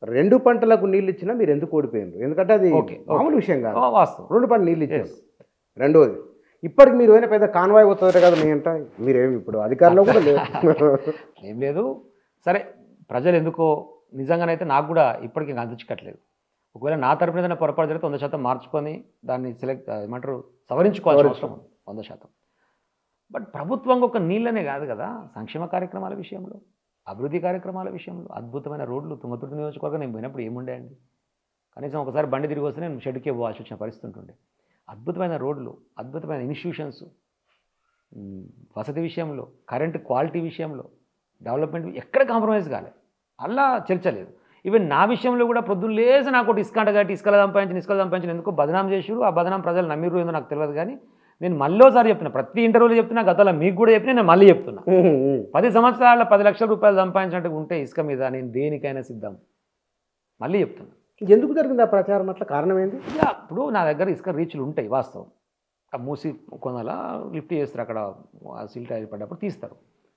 2 పంటలకు నీళ్ళు ఇచ్చినా మీరు ఎందుకు ఓడిపోయారు? ఎందుకంటే అది మామూలు విషయం కాదు. వాస్తవం. 2 పంటలు నీళ్ళు ఇచ్చారు. రెండోది ఇప్పటికి మీరు పోయిన పెద్ద కాన్వాయ్ అవుతుంది కదా మీ అంట. మీరేమి ఇప్పుడు అధికారంలో కూడా లేదు. ఏం లేదు. సరే, ప్రజలు ఎందుకో నిజంగానైతే నాకు కూడా ఇప్పటికీ అందించట్లేదు. ఒకవేళ నా తరపున ఏదైనా పొరపాటు జరిగితే 100% మార్చుకొని దాన్ని ఏమంటారు సవరించుకోవాల్సిన అవసరం 100%. బట్ ప్రభుత్వంగా ఒక నీళ్ళనే కాదు కదా, సంక్షేమ కార్యక్రమాల విషయంలో, అభివృద్ధి కార్యక్రమాల విషయంలో అద్భుతమైన రోడ్లు. తుంగతుర్తి నియోజకవర్గం నేను పోయినప్పుడు ఏముండే అండి, కనీసం ఒకసారి బండి తిరిగి వస్తే నేను షెడ్కే పోవాల్సి వచ్చిన పరిస్థితి ఉంటుండే. అద్భుతమైన రోడ్లు, అద్భుతమైన ఇన్స్టిట్యూషన్స్, వసతి విషయంలో, కరెంట్ క్వాలిటీ విషయంలో, డెవలప్మెంట్ ఎక్కడ కాంప్రమైజ్ కాలే, అలా చర్చలేదు. ఈవెన్ నా విషయంలో కూడా పొద్దున్న లేసి నాకు ఒకటి ఇసుకంట కట్టి ఇసుకలు సంపాదించిన ఎందుకో బదనాం చేసారు. ఆ బదనాం ప్రజలు నమ్మిరు ఏందో నాకు తెలియదు. కానీ నేను మళ్ళీసారి చెప్తున్నా, ప్రతి ఇంటర్వ్యూలో చెప్తున్నా, గతంలో మీకు కూడా చెప్పినా, నేను మళ్ళీ చెప్తున్నా, 10 సంవత్సరాల 10 లక్షల రూపాయలు సంపాదించినట్టు ఉంటే ఇసుక మీద నేను దేనికైనా సిద్ధం. మళ్ళీ చెప్తున్నా. ఎందుకు జరిగింది ఆ ప్రచారం? అట్లా కారణం ఏంటి? ఇప్పుడు నా దగ్గర ఇసుక రీచ్లు ఉంటాయి వాస్తవం. ఆ మూసి కొనాల లిఫ్ట్ చేస్తారు, అక్కడ సిల్ట్ పడ్డప్పుడు తీస్తారు.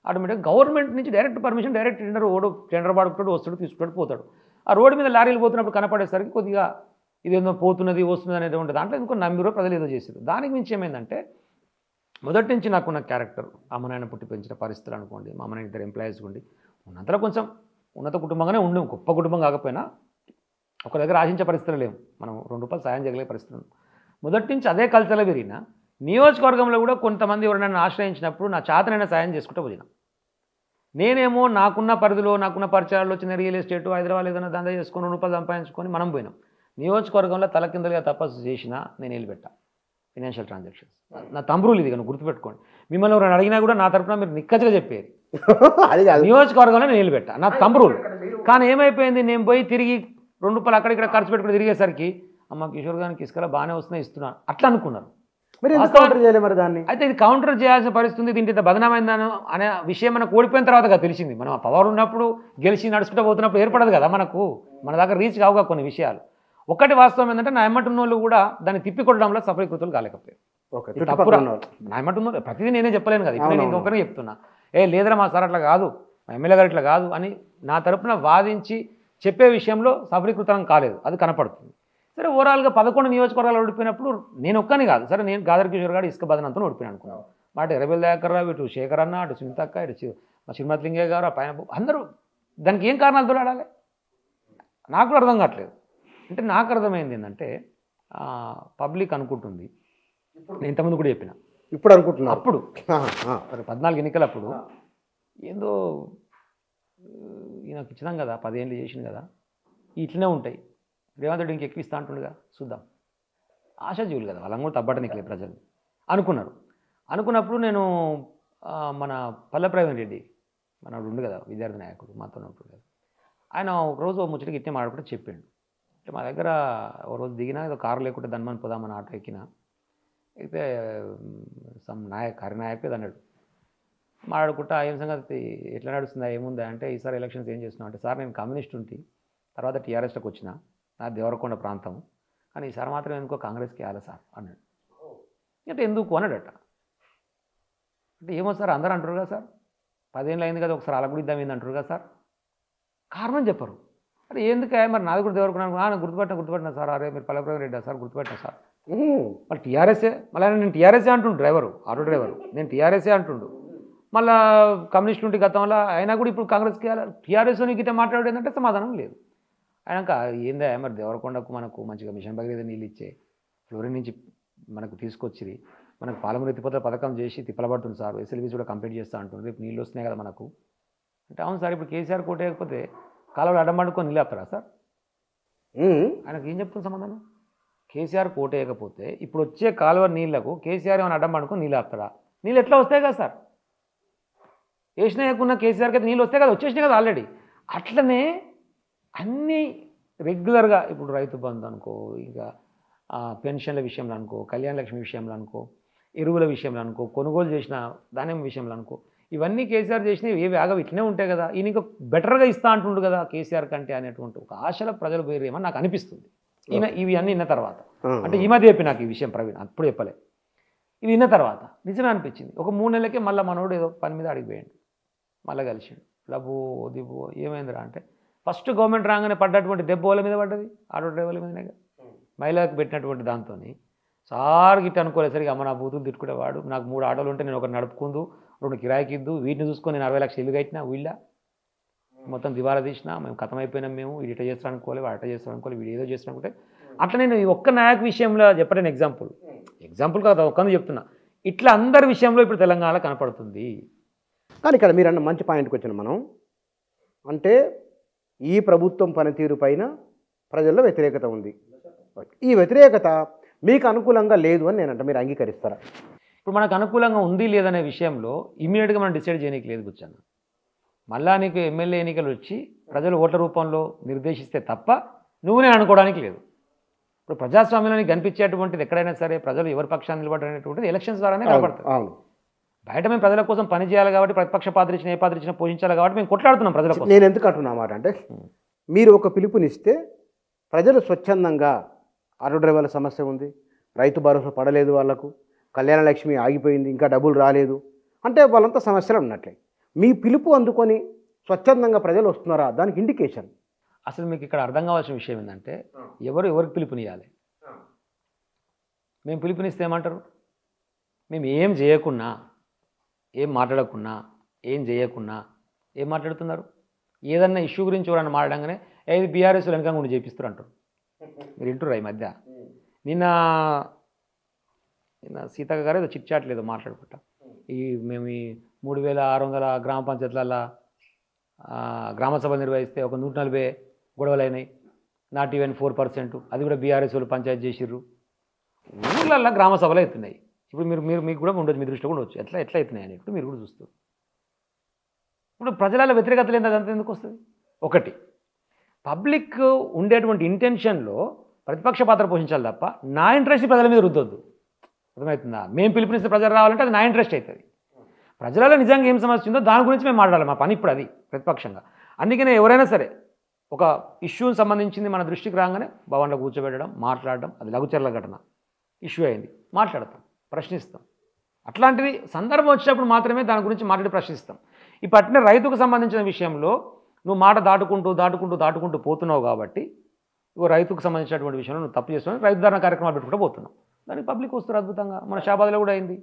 ఆటోమేటిక్గా గవర్నమెంట్ నుంచి డైరెక్ట్ పర్మిషన్, డైరెక్ట్ టెండర్ పాడుకుంటాడు, వస్తాడు, తీసుకుంటాడు, పోతాడు. ఆ రోడ్డు మీద లారీలు పోతున్నప్పుడు కనపడేసరికి కొద్దిగా ఇదేదో పోతున్నది వస్తున్నది అనేది ఉంటుంది. దాంట్లో ఎందుకో నమ్మిరో ప్రజలు ఏదో చేశారు. దానికి మించి ఏమైందంటే, మొదటి నుంచి నాకున్న క్యారెక్టర్, అమ్మ నాయన పుట్టి పెంచిన పరిస్థితులు అనుకోండి, మా అమ్మ నాయన 2 ఎంప్లాయీస్ ఉండి ఉన్నంతలో కొంచెం ఉన్నత కుటుంబంగానే ఉండి, గొప్ప కుటుంబం కాకపోయినా ఒక దగ్గర ఆశించే పరిస్థితులు లేవు. మనం 2 రూపాయలు సాయం చేయగలిగే పరిస్థితులు. మొదటి నుంచి అదే కల్చర్లో పెరిగిన నియోజకవర్గంలో కూడా కొంతమంది ఎవరైనా ఆశ్రయించినప్పుడు నా చేతనైనా సాయం చేసుకుంటూ పోయినా. నేనేమో నాకున్న పరిధిలో, నాకున్న పరిచయాల్లో చిన్న రియల్ ఎస్టేట్, హైదరాబాద్ ఏదైనా దందా చేసుకొని 2 రూపాయలు సంపాదించుకొని మనం పోయినాం. నియోజకవర్గంలో తలకిందలుగా తపస్సు చేసినా నేను వెళ్ళిపెట్టా ఫైనాన్షియల్ ట్రాన్సాక్షన్స్. నా తంబ్రులు ఇది, నువ్వు గుర్తుపెట్టుకోండి. మిమ్మల్ని ఎవరైనా అడిగినా కూడా నా తరపున మీరు నిక్కచ్చగా చెప్పేది. నియోజకవర్గంలో నేను వెళ్ళిపెట్టా, నా తంబ్రులు. కానీ ఏమైపోయింది, నేను పోయి తిరిగి 2 రూపాయలు అక్కడిక్కడ ఖర్చు పెట్టుకుని తిరిగేసరికి, అమ్మ కిషోర్ గారికి ఇసుకలో బాగానే వస్తున్నాయి, ఇస్తున్నాను అట్లా అనుకున్నారు. అయితే ఇది కౌంటర్ చేయాల్సిన పరిస్థితి. దీంట్లో ఇంత బదనామైందని అనే విషయం మనకు ఓడిపోయిన తర్వాత తెలిసింది. మనం ఆ పవర్ ఉన్నప్పుడు గెలిచి నడుచుకుంటూ పోతున్నప్పుడు ఏర్పడదు కదా మనకు, మన దగ్గర రీచ్ కావుగా కొన్ని విషయాలు. ఒకటి వాస్తవం ఏంటంటే, నా ఎమ్మటున్న వాళ్ళు కూడా దాన్ని తిప్పికొట్టడంలో సఫలీకృతులు కాలేకపోయారు. నా ఎమ్మటున్న ప్రతిదీ నేనే చెప్పలేను కదా, ఇప్పుడు నేను ఇంకొకరిని చెప్తున్నా, లేదరా మా సార్ అట్లా కాదు, మా ఎమ్మెల్యే గారు ఇట్లా కాదు అని నా తరపున వాదించి చెప్పే విషయంలో సఫలీకృతం కాలేదు, అది కనపడుతుంది. సరే, ఓవరాల్గా 11 నియోజకవర్గాలు ఓడిపోయినప్పుడు నేను ఒక్కని కాదు, సరే నేను గాదర్ కిషోర్ గారు ఇసుక బదనంతో ఓడిపోయాను అనుకున్నాను. మాట ఎర్రబెల్లి దయాకర్ రావు, ఇటు శేఖర్ అన్న, అటు సునీతక్క, ఇటు మా శ్రీమతిలింగయ్య గారు, ఆ పైన అందరూ. దానికి ఏం కారణాలు తోలాడాలి నాకు కూడా అర్థం కావట్లేదు. అంటే నాకు అర్థమైంది ఏంటంటే, పబ్లిక్ అనుకుంటుంది, నేను ఇంతకుముందు కూడా చెప్పిన, ఇప్పుడు అనుకుంటున్నా, అప్పుడు 14 ఎన్నికలప్పుడు ఏందో ఈయనకు ఇచ్చినాం కదా, 10 ఏళ్ళు చేసింది కదా, ఇట్లనే ఉంటాయి, రేవంత్ రెడ్డి ఇంకెక్కువ ఇస్తా అంటుండగా చూద్దాం, ఆశాజీవులు కదా వాళ్ళని కూడా తబ్బట్టనికలే ప్రజలు అనుకున్నారు. అనుకున్నప్పుడు నేను మన పల్లె ప్రవీణ్ రెడ్డి మనోడు ఉండు కదా, విద్యార్థి నాయకుడు మాతో ఉంటుంది కదా, ఆయన ఒకరోజు ముచ్చటికి ఇట్టే మాట్లాడుకుంటే చెప్పాడు. అంటే మా దగ్గర ఒక రోజు దిగినా, ఏదో కారు లేకుంటే ధన్మని పోదామని ఆటో ఎక్కిన, అయితే సమ్ హరినాయక్ అన్నాడు. మాట్లాడుకుంటా ఏం సంగతి ఎట్లా నడుస్తుందా, ఏముందా అంటే, ఈసారి ఎలక్షన్స్ ఏం చేస్తున్నావు అంటే, సార్ నేను కమ్యూనిస్ట్ ఉంటే తర్వాత టీఆర్ఎస్లోకి వచ్చిన, నా దేవరకొండ ప్రాంతం, కానీ ఈసారి మాత్రం ఎందుకో కాంగ్రెస్కి వేయాలి సార్ అన్నాడు. అంటే ఎందుకు అన్నాడట. అంటే ఏమో సార్ అందరూ అంటారు కదా సార్, 10 ఏళ్ళు అయింది కదా, ఒకసారి అలా కూడా ఇద్దాం ఏంది అంటారు కదా సార్, కారణం చెప్పరు. అంటే ఎందుకే మరి నాది కూడా దేవరకొండ గుర్తుపెట్టినా సార్, అరే మీరు పల్లెప్రవీణ్ రెడ్డి సార్ గుర్తుపెట్టినా సార్, మళ్ళీ టీఆర్ఎస్ఏ, మళ్ళీ నేను టీఆర్ఎస్ఏ అంటుండు, డ్రైవరు ఆటో డ్రైవరు నేను టీఆర్ఎస్ఏ అంటుండు, మళ్ళీ కమ్యూనిస్ట్ ఉంటే గతంలో అయినా కూడా ఇప్పుడు కాంగ్రెస్కి వేయాలి, టీఆర్ఎస్ని గిట్ట మాట్లాడేది ఏంటంటే సమాధానం లేదు. అయినాక ఏందా మరి దేవరకొండకు మనకు మంచిగా మిషన్ భగీరథ నీళ్ళు ఇచ్చే ఫ్లోరిన్ నుంచి మనకు తీసుకొచ్చి మనకు పాలమూరు ఎత్తిపోతల పథకం చేసి తిప్పలబడుతుంది సార్, ఎస్ఎల్బీస్ కూడా కంప్లీట్ చేస్తూ అంటుంది, రేపు నీళ్ళు వస్తున్నాయి కదా మనకు అంటే, అవును సార్ ఇప్పుడు కేసీఆర్ కోటేయకపోతే కాలువలు అడ్డం పడుకొని నీళ్ళు ఆపుతారా సార్, ఆయనకు ఏం చెప్తుంది సమాధానం? కేసీఆర్ కోటేయకపోతే ఇప్పుడు వచ్చే కాలువ నీళ్లకు కేసీఆర్ ఏమైనా అడ్డం పడుకొని నీళ్ళు ఆపుతారా? నీళ్ళు ఎట్లా వస్తాయి కదా సార్, వేసినాయకున్న కేసీఆర్కి అయితే నీళ్ళు వస్తాయి కదా, వచ్చేసినాయి కదా ఆల్రెడీ. అట్లనే అన్నీ రెగ్యులర్గా ఇప్పుడు రైతు బంధు అనుకో, ఇంకా పెన్షన్ల విషయంలో అనుకో, కళ్యాణ లక్ష్మి విషయంలో అనుకో, ఎరువుల విషయంలో అనుకో, కొనుగోలు చేసిన ధాన్యం విషయంలో అనుకో, ఇవన్నీ కేసీఆర్ చేసినవి ఏవి ఆగవి ఇట్లనే ఉంటాయి కదా, ఈయన ఇంకా బెటర్గా ఇస్తా అంటుండు కదా కేసీఆర్ కంటే అనేటువంటి ఒక ఆశల ప్రజలు పోయేమని నాకు అనిపిస్తుంది. ఇవి అన్నీ విన్న తర్వాత, అంటే ఈ మధ్య చెప్పి నాకు ఈ విషయం ప్రవీణ్, అప్పుడు చెప్పలే, ఇది విన్న తర్వాత నిజమే అనిపించింది. ఒక 3 నెలలకే మళ్ళీ మనోడు ఏదో పని మీద అడిగిపోయాడు, మళ్ళీ కలిసిండు, లబో దిబో ఏమైందిరా అంటే, ఫస్ట్ గవర్నమెంట్ రాగానే పడ్డటువంటి దెబ్బ వాళ్ళ మీద పడ్డది, ఆటో డ్రైవర్ల మీదనే. మహిళలకు పెట్టినటువంటి దాంతో సార్ గిట్ట అనుకోలేసరికి అమ్మ నా బూతులు తిట్టుకునేవాడు, నాకు 3 ఆటోలు ఉంటే నేను ఒకటి నడుపుకుందు, 2 కిరాయికి ఇద్దు, వీటిని చూసుకొని నేను 60 లక్షలు ఇల్లు కట్టినా, వీళ్ళ మొత్తం దివాలా తీసినా, మేము కథమైపోయినాం, మేము వీడు ఇట చేస్తాను అనుకోవాలి, వాడు అట చేస్తాను అనుకోవాలి, వీడు ఏదో చేస్తాను అనుకుంటే. అట్లా నేను ఈ ఒక్క నాయక్ విషయంలో చెప్పలేను, ఎగ్జాంపుల్ కాదు, ఒక్కని చెప్తున్నా. ఇట్లా అందరి విషయంలో ఇప్పుడు తెలంగాణ కనపడుతుంది. కానీ ఇక్కడ మీరు అన్న మంచి పాయింట్కి వచ్చిన మనం, అంటే ఈ ప్రభుత్వం పనితీరు పైన ప్రజల్లో వ్యతిరేకత ఉంది. ఈ వ్యతిరేకత మీకు అనుకూలంగా లేదు అని నేనంట, మీరు అంగీకరిస్తారా? ఇప్పుడు మనకు అనుకూలంగా ఉంది లేదనే విషయంలో ఇమీడియట్గా మనం డిసైడ్ చేయడానికి లేదు కూర్చొని. మళ్ళా నీకు ఎమ్మెల్యే ఎన్నికలు వచ్చి ప్రజలు ఓట్ల రూపంలో నిర్దేశిస్తే తప్ప నువ్వు నేను అనుకోవడానికి లేదు. ఇప్పుడు ప్రజాస్వామ్యంలో నీకు కనిపించేటువంటిది ఎక్కడైనా సరే ప్రజలు ఎవరి పక్షాన్ని నిలబడనేటువంటిది ఎలక్షన్స్ ద్వారానే కనపడుతుంది. అవును. బయట మేము ప్రజల కోసం పని చేయాలి కాబట్టి, ప్రతిపక్ష పాత్ర ఇచ్చిన ఏ పాత్ర ఇచ్చినా పోషించాలి కాబట్టి మేము కొట్లాడుతున్నాం ప్రజల కోసం. నేను ఎందుకు అంటున్నా మాట అంటే, మీరు ఒక పిలుపునిస్తే ప్రజలు స్వచ్ఛందంగా ఆటో డ్రైవర్ల సమస్య ఉంది, రైతు భరోసా పడలేదు, వాళ్ళకు కళ్యాణ లక్ష్మి ఆగిపోయింది, ఇంకా డబ్బులు రాలేదు అంటే వాళ్ళంతా సమస్యలు ఉన్నట్లే. మీ పిలుపు అందుకొని స్వచ్ఛందంగా ప్రజలు వస్తున్నారా, దానికి ఇండికేషన్. అసలు మీకు ఇక్కడ అర్థం కావాల్సిన విషయం ఏంటంటే, ఎవరికి పిలుపునియాలి? మేము పిలుపునిస్తే ఏమంటారు? మేము ఏం చేయకున్నా, ఏం మాట్లాడకున్నా, ఏం చేయకున్నా ఏం మాట్లాడుతున్నారు? ఏదన్నా ఇష్యూ గురించి ఎవరన్నా మాట్లాడంగానే ఏది బీఆర్ఎస్ వెనక ఉండి చేపిస్తారు అంటారు. మీరు వింటుర్రా ఈ మధ్య? నిన్న సీతక్క గారు ఏదో చిట్ చాట్ లేదో మాట్లాడుకుంటా, మేము ఈ 3600 గ్రామ పంచాయతీలలో గ్రామ సభ నిర్వహిస్తే ఒక 140 గొడవలు అయినాయి, నాట్ ఈవెన్ 4%, అది కూడా బీఆర్ఎస్ వాళ్ళు పంచాయతీ చేసిర్రు. ఊళ్ళల్లో గ్రామ సభలు అవుతున్నాయి. ఇప్పుడు మీకు కూడా ఉండొచ్చు, మీ దృష్టిలో కూడా ఉండొచ్చు ఎట్లా అవుతున్నాయి అని. ఇప్పుడు మీరు కూడా చూస్తారు. ఇప్పుడు ప్రజల వ్యతిరేకత లేదు, అదంతా ఎందుకు వస్తుంది? ఒకటి, పబ్లిక్ ఉండేటువంటి ఇంటెన్షన్లో ప్రతిపక్ష పాత్ర పోషించాలి తప్ప నా ఇంట్రెస్ట్ ప్రజల మీద రుద్దొద్దు. అర్థమవుతుందా? మేము పిలుపునిస్తే ప్రజలు రావాలంటే అది నా ఇంట్రెస్ట్ అవుతుంది. ప్రజలలో నిజంగా ఏం సమస్య ఉందో దాని గురించి మేము మాట్లాడాలి, మా పని ఇప్పుడు అది ప్రతిపక్షంగా. అందుకనే ఎవరైనా సరే ఒక ఇష్యూకి సంబంధించింది మన దృష్టికి రాగానే భవన్లో కూర్చోబెట్టడం, మాట్లాడడం, అది లఘుచర్ల ఘటన ఇష్యూ అయింది, మాట్లాడతాం, ప్రశ్నిస్తాం. అట్లాంటివి సందర్భం వచ్చినప్పుడు మాత్రమే దాని గురించి మాట్లాడి ప్రశ్నిస్తాం. ఈ పట్టిన రైతుకు సంబంధించిన విషయంలో నువ్వు మాట దాటుకుంటూ పోతున్నావు కాబట్టి, రైతుకు సంబంధించినటువంటి విషయంలో నువ్వు తప్పు చేస్తున్నావు, రైతు ధరణ కార్యక్రమాలు పెట్టుకుంటూ పోతున్నావు. దానికి పబ్లిక్ వస్తారు అద్భుతంగా. మన షాబాద్లో కూడా అయింది.